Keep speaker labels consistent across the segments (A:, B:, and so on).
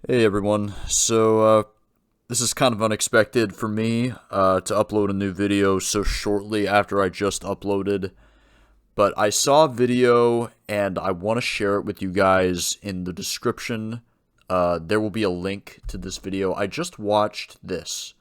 A: Hey everyone, this is kind of unexpected for me to upload a new video so shortly after I just uploaded, but I saw a video and I want to share it with you guys in the description. There will be a link to this video. I just watched this.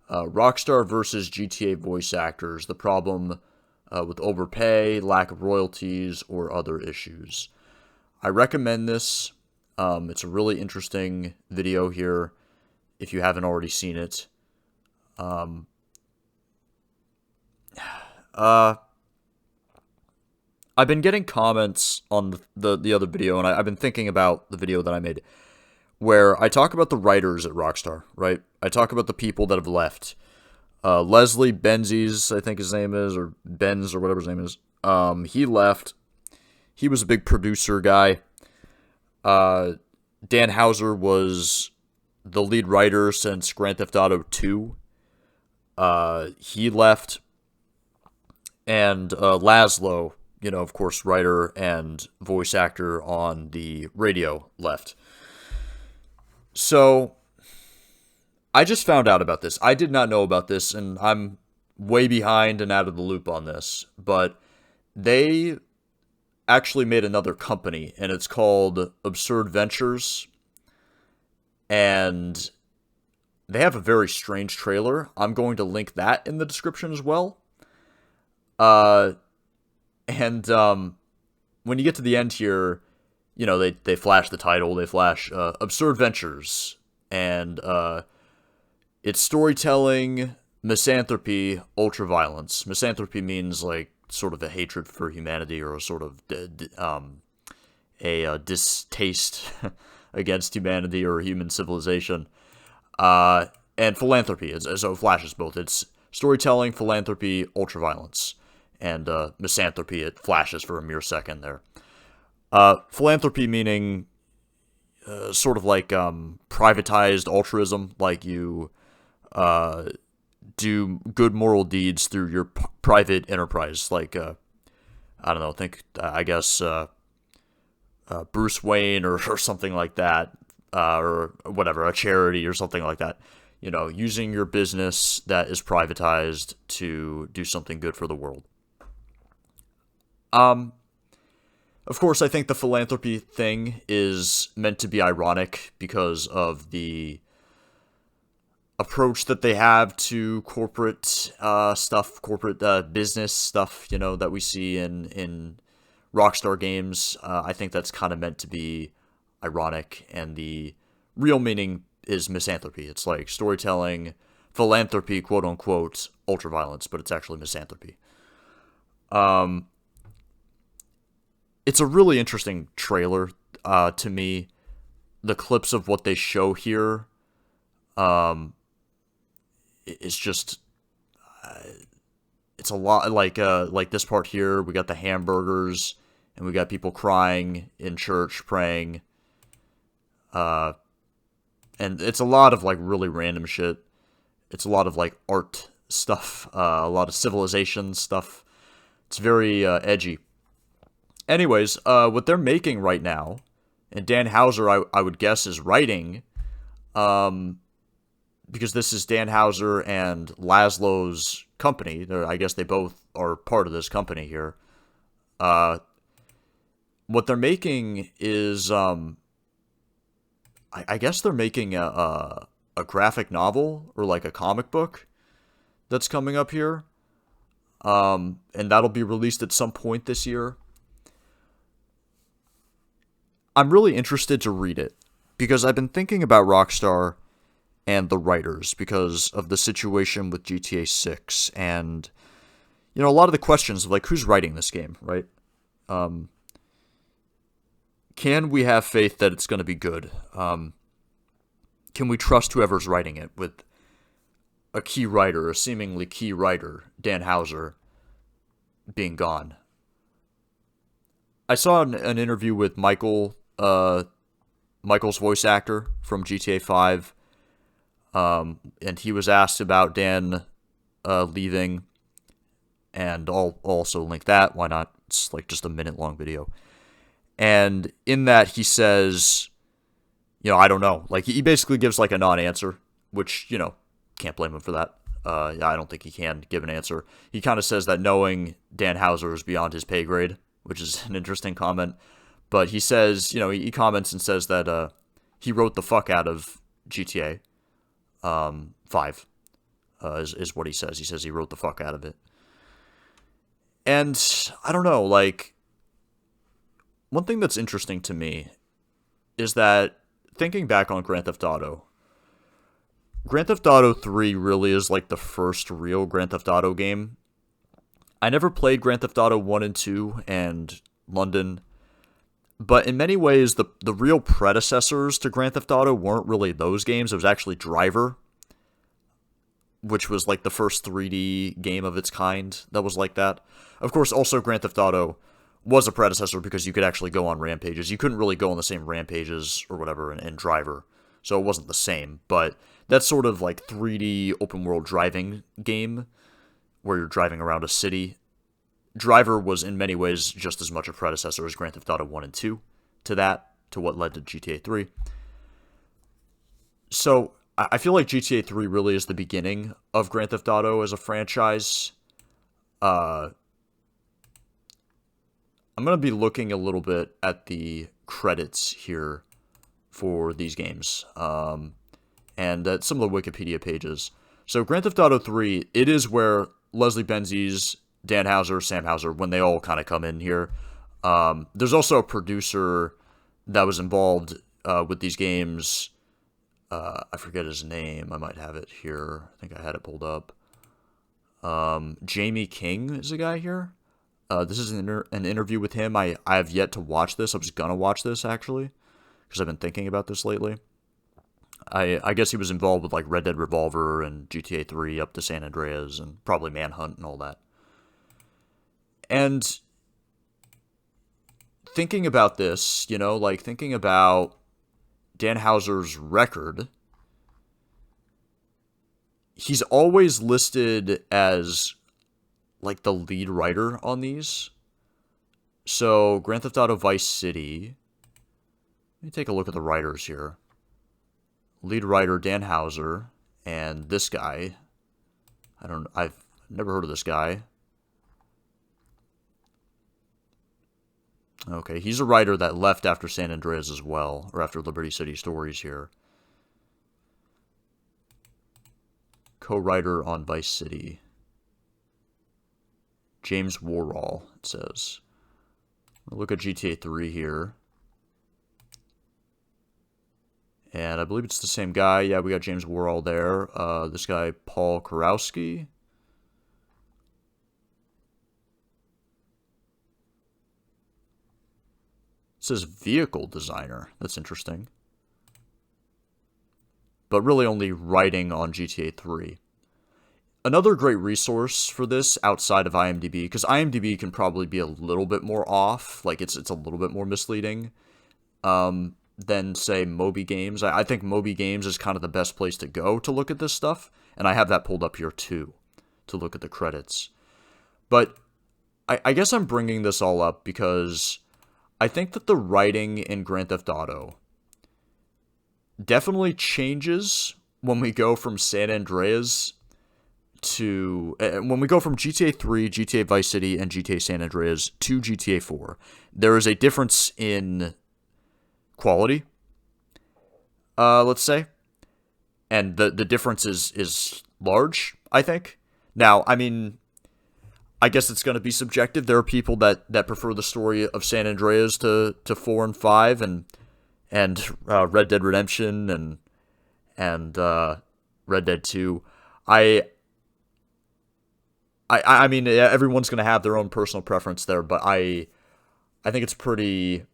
A: Rockstar versus GTA voice actors, the problem with overpay, lack of royalties, or other issues. I recommend this. It's a really interesting video here if you haven't already seen it. Um, uh, I've been getting comments on the other video, and I've been thinking about the video that I made, where I talk about the writers at Rockstar, right? I talk about the people that have left. Leslie Benzies, I think his name is, or Benz, or whatever his name is. He left. He was a big producer guy. Dan Houser was the lead writer since Grand Theft Auto 2. He left. And Laszlo, of course, writer and voice actor on the radio, left. So, I just found out about this. I did not know about this, and I'm way behind and out of the loop on this. But they actually made another company, and it's called Absurd Ventures, and they have a very strange trailer. I'm going to link that in the description as well. And when you get to the end here, they flash the title, they flash Absurd Ventures, and it's storytelling, misanthropy, ultraviolence. Misanthropy means like sort of a hatred for humanity, or a sort of a distaste against humanity or human civilization. And philanthropy, so it flashes both. It's storytelling, philanthropy, ultraviolence, and misanthropy. It flashes for a mere second there. Philanthropy meaning sort of like privatized altruism, like you do good moral deeds through your private enterprise, like I don't know, I guess Bruce Wayne or something like that, or whatever, a charity or something like that. Using your business that is privatized to do something good for the world. Of course, I think the philanthropy thing is meant to be ironic because of the approach that they have to corporate stuff, corporate business stuff, that we see in Rockstar games. I think that's kind of meant to be ironic, and the real meaning is misanthropy. It's like storytelling, philanthropy, quote unquote, ultraviolence, but it's actually misanthropy. It's a really interesting trailer to me. The clips of what they show here, it's just it's a lot like this part here. We got the hamburgers, and we got people crying in church, praying. And it's a lot of like really random shit. It's a lot of like art stuff, a lot of civilization stuff. It's very edgy. Anyways, what they're making right now, and Dan Houser, I would guess, is writing, because this is Dan Houser and Laszlo's company. I guess they both are part of this company here. What they're making is, I guess they're making a graphic novel, or like a comic book that's coming up here. And that'll be released at some point this year. I'm really interested to read it, because I've been thinking about Rockstar and the writers because of the situation with GTA 6, and a lot of the questions of like, who's writing this game, right? Can we have faith that it's going to be good? Can we trust whoever's writing it, with a key writer, a seemingly key writer, Dan Houser, being gone? I saw an interview with Michael's voice actor from GTA 5, and he was asked about Dan leaving, and I'll also link that. Why not? It's like just a minute-long video. And in that, he says, I don't know. Like, he basically gives, like, a non-answer, which, can't blame him for that. Yeah, I don't think he can give an answer. He kind of says that knowing Dan Houser is beyond his pay grade, which is an interesting comment. But he says, he comments and says that he wrote the fuck out of GTA 5, is what he says. He says he wrote the fuck out of it. And I don't know, like, one thing that's interesting to me is that thinking back on Grand Theft Auto 3 really is like the first real Grand Theft Auto game. I never played Grand Theft Auto 1 and 2 and London, but in many ways, the real predecessors to Grand Theft Auto weren't really those games. It was actually Driver, which was like the first 3D game of its kind that was like that. Of course, also Grand Theft Auto was a predecessor because you could actually go on rampages. You couldn't really go on the same rampages or whatever in Driver, so it wasn't the same. But that's sort of like 3D open world driving game where you're driving around a city. Driver was in many ways just as much a predecessor as Grand Theft Auto 1 and 2 to what led to GTA 3. So I feel like GTA 3 really is the beginning of Grand Theft Auto as a franchise. I'm going to be looking a little bit at the credits here for these games, and at some of the Wikipedia pages. So Grand Theft Auto 3, it is where Leslie Benzies, Dan Houser, Sam Houser, when they all kind of come in here. There's also a producer that was involved with these games. I forget his name. I might have it here. I think I had it pulled up. Jamie King is a guy here. This is an interview with him. I have yet to watch this. I was going to watch this, actually, because I've been thinking about this lately. I guess he was involved with, like, Red Dead Revolver and GTA 3 up to San Andreas and probably Manhunt and all that. And thinking about this, thinking about Dan Houser's record, he's always listed as, like, the lead writer on these. So, Grand Theft Auto Vice City. Let me take a look at the writers here. Lead writer Dan Houser, and this guy. I've never heard of this guy. Okay, he's a writer that left after San Andreas as well, or after Liberty City Stories here. Co-writer on Vice City. James Worrall, it says. We'll look at GTA 3 here. And I believe it's the same guy. Yeah, we got James Worrall there. This guy, Paul Kurowski. It says vehicle designer. That's interesting. But really only writing on GTA 3. Another great resource for this outside of IMDb, because IMDb can probably be a little bit more off, like it's a little bit more misleading than, say, Moby Games. I think Moby Games is kind of the best place to go to look at this stuff, and I have that pulled up here too, to look at the credits. But I guess I'm bringing this all up because I think that the writing in Grand Theft Auto definitely changes when we go from San Andreas to when we go from GTA 3, GTA Vice City, and GTA San Andreas to GTA 4. There is a difference in quality, let's say, and the difference is large, I think. Now, I mean, I guess it's going to be subjective. There are people that prefer the story of San Andreas to 4 and 5 and Red Dead Redemption and Red Dead 2. I mean, everyone's going to have their own personal preference there, but I think it's pretty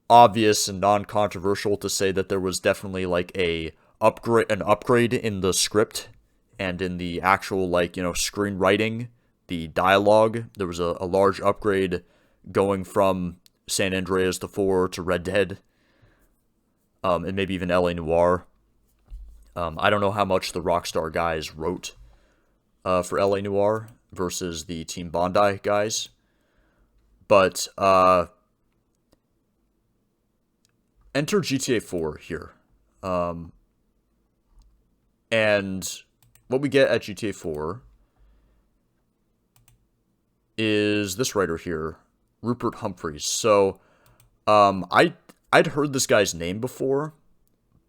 A: obvious and non-controversial to say that there was definitely like an upgrade in the script and in the actual, like, screenwriting, the dialogue. There was a large upgrade going from San Andreas to 4 to Red Dead, and maybe even LA Noire. I don't know how much the Rockstar guys wrote for LA Noire versus the Team Bondi guys. But enter GTA 4 here. And what we get at GTA 4 is this writer here, Rupert Humphreys. So, I'd heard this guy's name before,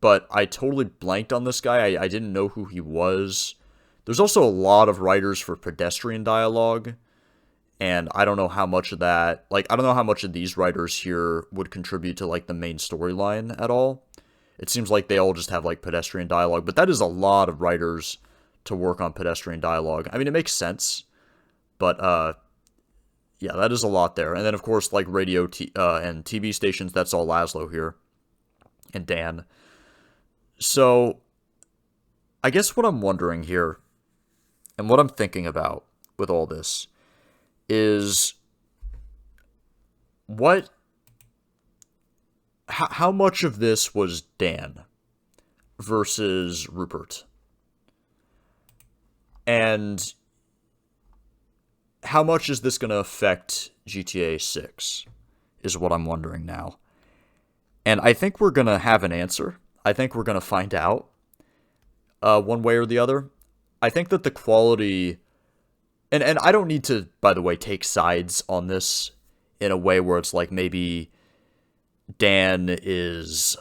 A: but I totally blanked on this guy. I didn't know who he was. There's also a lot of writers for pedestrian dialogue, and I don't know how much of that, like, I don't know how much of these writers here would contribute to, like, the main storyline at all. It seems like they all just have, like, pedestrian dialogue, but that is a lot of writers to work on pedestrian dialogue. I mean, it makes sense, but, yeah, that is a lot there. And then, of course, like, radio and TV stations, that's all Laszlo here, and Dan. So, I guess what I'm wondering here, and what I'm thinking about with all this, is how much of this was Dan versus Rupert? And how much is this going to affect GTA 6 is what I'm wondering now. And I think we're going to have an answer. I think we're going to find out one way or the other. I think that the quality... And I don't need to, by the way, take sides on this in a way where it's like maybe Dan is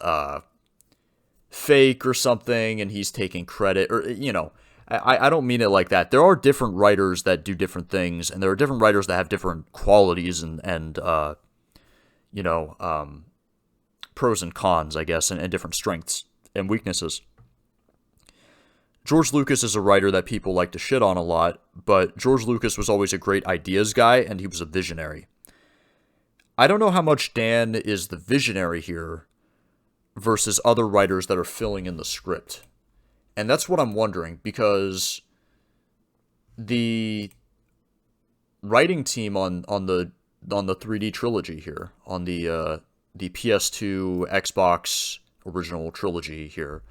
A: fake or something and he's taking credit. Or, you know, I don't mean it like that. There are different writers that do different things, and there are different writers that have different qualities and pros and cons, I guess, and different strengths and weaknesses. George Lucas is a writer that people like to shit on a lot, but George Lucas was always a great ideas guy, and he was a visionary. I don't know how much Dan is the visionary here versus other writers that are filling in the script. And that's what I'm wondering, because the writing team on the 3D trilogy here, on the PS2 Xbox original trilogy here,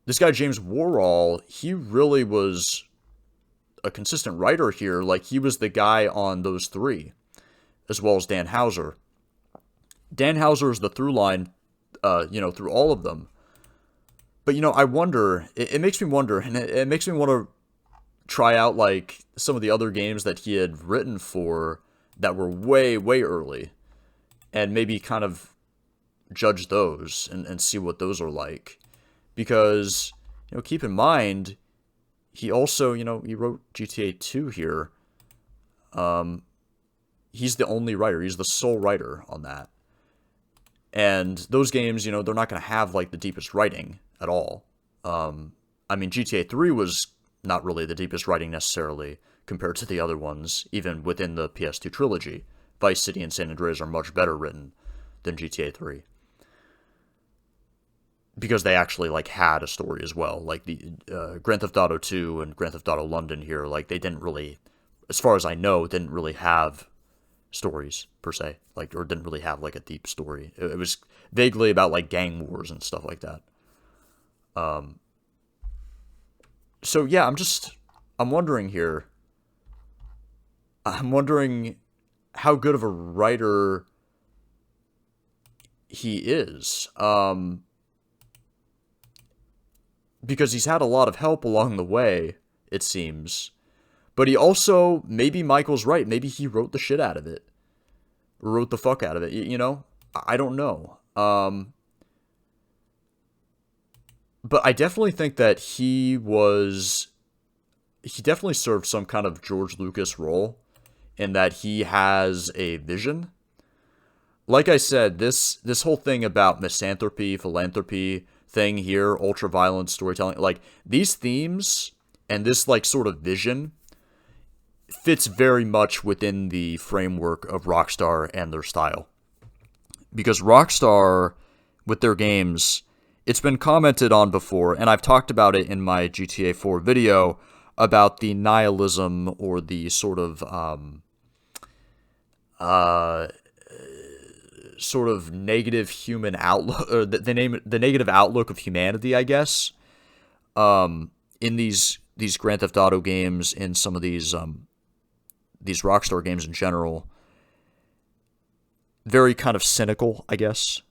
A: this guy, James Worrall, he really was a consistent writer here. Like, he was the guy on those three, as well as Dan Houser. Dan Houser is the through line, through all of them. But, I wonder, it makes me wonder, and it makes me want to try out, like, some of the other games that he had written for that were way, way early, and maybe kind of judge those and see what those are like. Because, keep in mind, he also, he wrote GTA 2 here. He's the only writer. He's the sole writer on that. And those games, they're not going to have, like, the deepest writing at all. GTA 3 was not really the deepest writing necessarily compared to the other ones, even within the PS2 trilogy. Vice City and San Andreas are much better written than GTA 3. Because they actually, like, had a story as well. Like, the Grand Theft Auto 2 and Grand Theft Auto London here, like, they didn't really, as far as I know, didn't really have stories, per se. Like, or didn't really have, like, a deep story. It was vaguely about, like, gang wars and stuff like that. So, yeah, I'm wondering here. I'm wondering how good of a writer he is. Because he's had a lot of help along the way, it seems. But he also, maybe Michael's right, maybe he wrote the shit out of it. Or wrote the fuck out of it, I don't know. But I definitely think that he definitely served some kind of George Lucas role, in that he has a vision. Like I said, this whole thing about misanthropy, philanthropy thing here, ultra-violent storytelling, like, these themes and this, like, sort of vision fits very much within the framework of Rockstar and their style. Because Rockstar, with their games, it's been commented on before, and I've talked about it in my GTA 4 video, about the nihilism, or the sort of, negative human outlook, or the negative outlook of humanity, I guess, in these Grand Theft Auto games, in some of these Rockstar games in general. Very kind of cynical, I guess.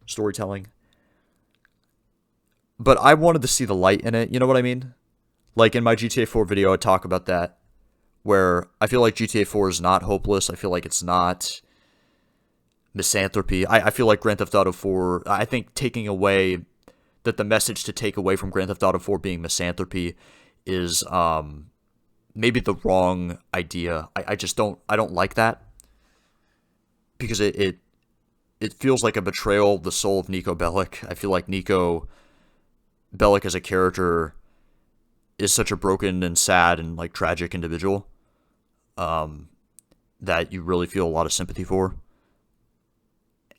A: storytelling. But I wanted to see the light in it, you know what I mean? Like in my GTA 4 video, I talk about that, where I feel like GTA 4 is not hopeless. I feel like it's not misanthropy. I feel like Grand Theft Auto 4, I think taking away, that the message to take away from Grand Theft Auto 4 being misanthropy is maybe the wrong idea. I just don't like that, because it feels like a betrayal of the soul of Niko Bellic. I feel like Niko Bellic as a character is such a broken and sad and like tragic individual that you really feel a lot of sympathy for.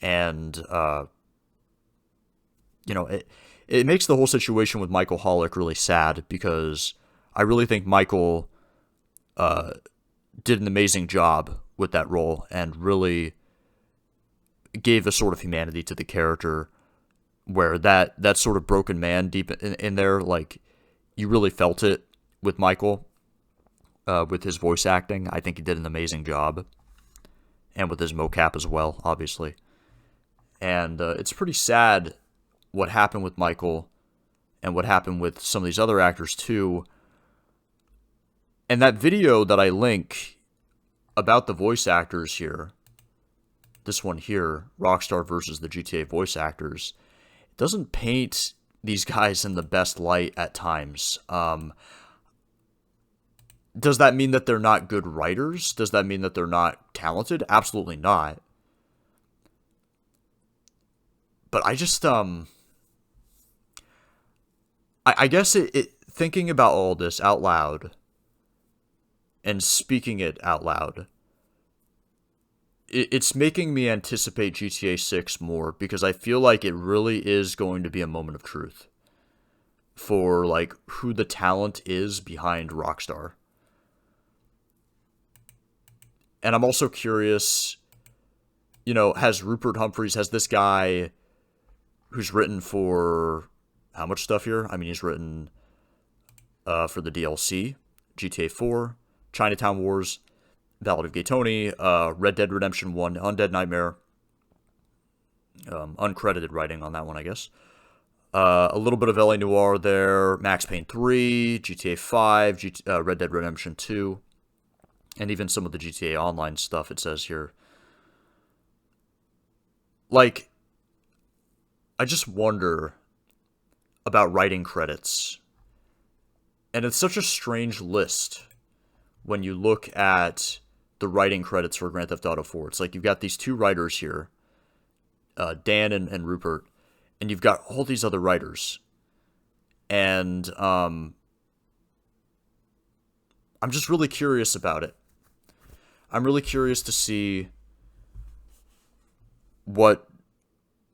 A: And you know, it makes the whole situation with Michael Hollick really sad, because I really think Michael did an amazing job with that role and really gave a sort of humanity to the character, where that sort of broken man deep in there, like, you really felt it with Michael, with his voice acting. I think he did an amazing job, and with his mocap as well, obviously. And it's pretty sad what happened with Michael, and what happened with some of these other actors too. And that video that I link about the voice actors here, this one here, Rockstar versus the GTA voice actors, it doesn't paint these guys in the best light at times. Does that mean that they're not good writers? Does that mean that they're not talented? Absolutely not. But I just, I guess thinking about all this out loud, and speaking it out loud, it's making me anticipate GTA 6 more, because I feel like it really is going to be a moment of truth for, like, who the talent is behind Rockstar. And I'm also curious, you know, has this guy who's written for how much stuff here? I mean, he's written for the DLC, GTA 4, Chinatown Wars, Ballad of Gay Tony, Red Dead Redemption 1, Undead Nightmare, uncredited writing on that one, I guess. A little bit of LA Noire there, Max Payne 3, GTA 5, Red Dead Redemption 2, and even some of the GTA Online stuff it says here. Like, I just wonder about writing credits. And it's such a strange list when you look at the writing credits for Grand Theft Auto 4. It's like you've got these two writers here, Dan and Rupert, and you've got all these other writers. And I'm just really curious about it. I'm really curious to see what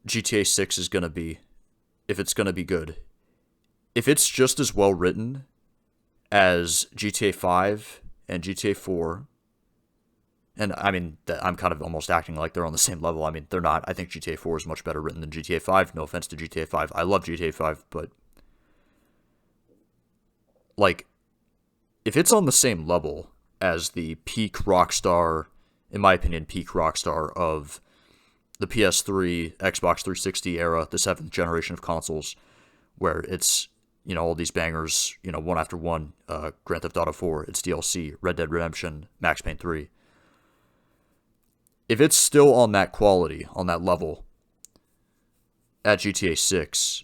A: GTA 6 is going to be, if it's going to be good. If it's just as well written as GTA 5 and GTA 4, and I mean, I'm kind of almost acting like they're on the same level. I mean, they're not. I think GTA 4 is much better written than GTA 5. No offense to GTA 5. I love GTA 5, but, like, if it's on the same level as the peak Rockstar, in my opinion, peak Rockstar of the PS3, Xbox 360 era, the 7th generation of consoles, where it's, you know, all these bangers, you know, one after one, Grand Theft Auto 4, its DLC, Red Dead Redemption, Max Payne 3. If it's still on that quality, on that level, at GTA 6,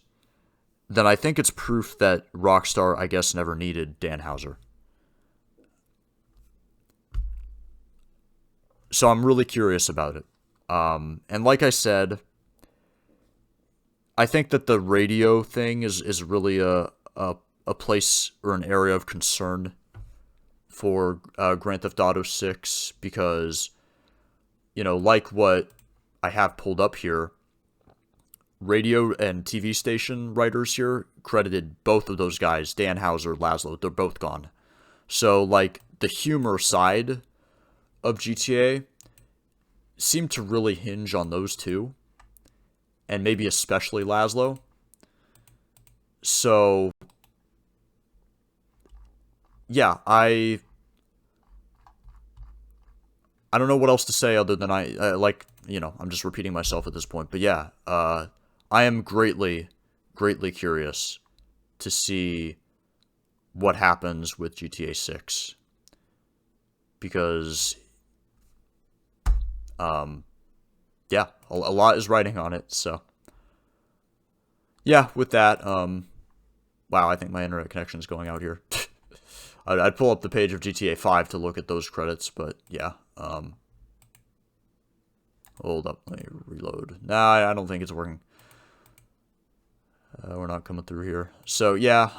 A: then I think it's proof that Rockstar, I guess, never needed Dan Houser. So I'm really curious about it. And like I said, I think that the radio thing is really a place or an area of concern for Grand Theft Auto 6, because, you know, like what I have pulled up here, radio and TV station writers here credited both of those guys, Dan Houser, Laszlo, they're both gone. So, like, the humor side of GTA seemed to really hinge on those two, and maybe especially Laszlo. So, yeah, I don't know what else to say other than like, you know, I'm just repeating myself at this point. But yeah, I am greatly, greatly curious to see what happens with GTA 6. Because, yeah, a lot is riding on it, so. Yeah, with that, wow, I think my internet connection is going out here. I'd pull up the page of GTA 5 to look at those credits, but yeah, hold up, let me reload. Nah, I don't think it's working. We're not coming through here. So, yeah,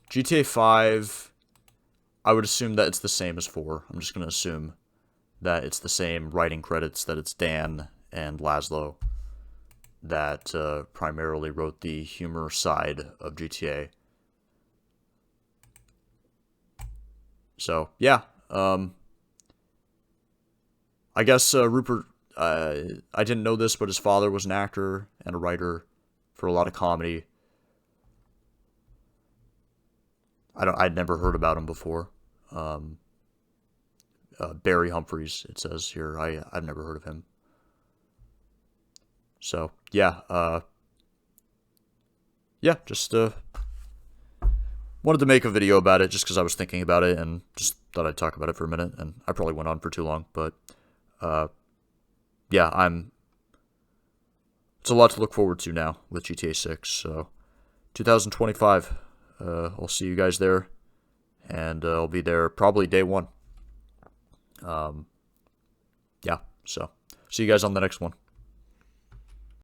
A: GTA 5, I would assume that it's the same as 4. I'm just going to assume that it's the same writing credits, that it's Dan and Laszlo that primarily wrote the humor side of GTA. So, yeah, I guess Rupert, I didn't know this, but his father was an actor and a writer for a lot of comedy. I'd never heard about him before. Barry Humphries, it says here. I've never heard of him. So, yeah, yeah, just wanted to make a video about it just because I was thinking about it and just thought I'd talk about it for a minute. And I probably went on for too long, but yeah, it's a lot to look forward to now with GTA 6. So, 2025, I'll see you guys there, and I'll be there probably day one. Yeah, so see you guys on the next one.